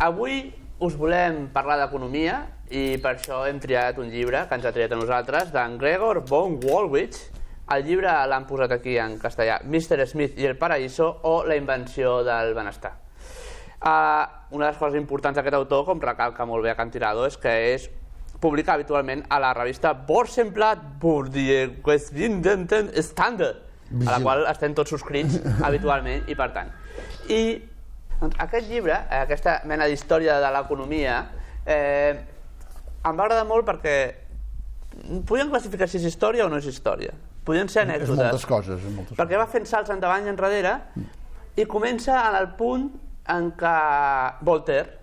Avui us volem parlar d'economia i per això hem triat un llibre que ens ha triat a nosaltres, d'en Gregor von Wolwitz. El llibre l'han posat aquí en castellà, Mr. Smith i el paraíso o la invenció del benestar. Una de les coses importants d'aquest autor, com recalca molt bé a Can Tirado, és que és publicar habitualment a la revista Börsenblatt für die Westwindenden Standard, a la qual estem tots subscrits habitualment i per tant. I aquest llibre, aquesta mena d'història de l'economia, em va agradar molt perquè podien classificar si és història o no és història. Podien ser anècdotes. És moltes coses. Perquè va fent salts endavant i enrere i comença en el punt en què Voltaire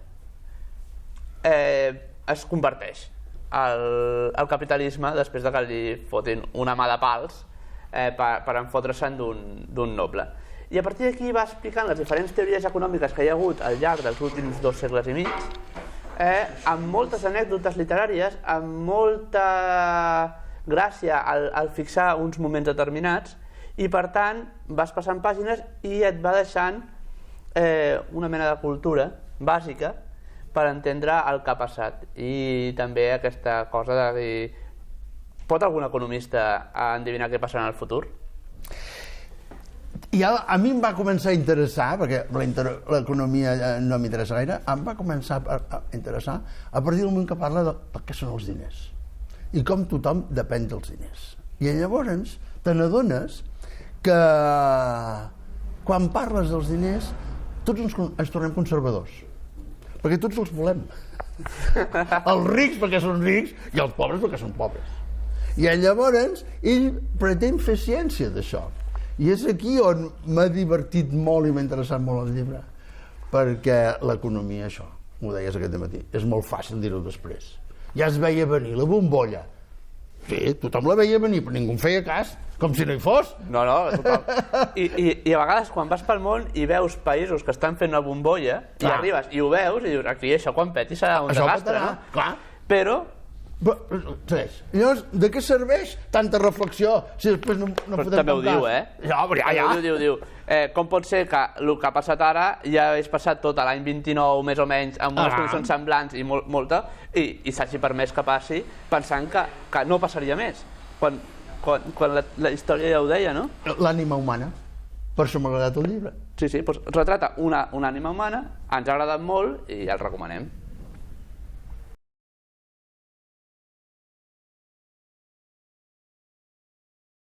es converteix al capitalisme després de que li fotin una mà de pals per enfotre-se'n d'un noble. I a partir d'aquí va explicant les diferents teories econòmiques que hi ha hagut al llarg dels últims 2 segles i mig, amb moltes anècdotes literàries, amb molta gràcia al fixar uns moments determinats, i per tant vas passant pàgines i et va deixant una mena de cultura bàsica per entendre el que ha passat. I també aquesta cosa de dir, pot algun economista endevinar què passarà en el futur? I a mi em va començar a interessar, perquè l'economia no m'interessa gaire, em va començar a interessar a partir del moment que parla de què són els diners i com tothom depèn dels diners. I llavors te n'adones que quan parles dels diners tots ens tornem conservadors, perquè tots els volem. Els rics perquè són rics i els pobres perquè són pobres. I llavors ell pretén fer ciència d'això. I és aquí on m'ha divertit molt i m'ha interessat molt el llibre, perquè l'economia, això, m'ho deies aquest matí, és molt fàcil dir-ho després. Ja es veia venir la bombolla. Sí, tothom la veia venir, però ningú en feia cas, com si no hi fos. No, tothom. I a vegades quan vas pel món i veus països que estan fent una bombolla, i arribes i ho veus i dius, aquí això quan peti serà un desastre, no? Clar. Però llavors, de què serveix tanta reflexió si després no podem també ho diu, Diu. Com pot ser que el que ha passat ara ja hagués passat tot l'any 29 més o menys amb unes condicions semblants i molta i s'hagi permès que passi pensant que no passaria més quan la història ja ho deia, no? L'ànima humana, per això m'ha agradat el llibre. Sí, doncs retrata una ànima humana, ens ha agradat molt i el recomanem.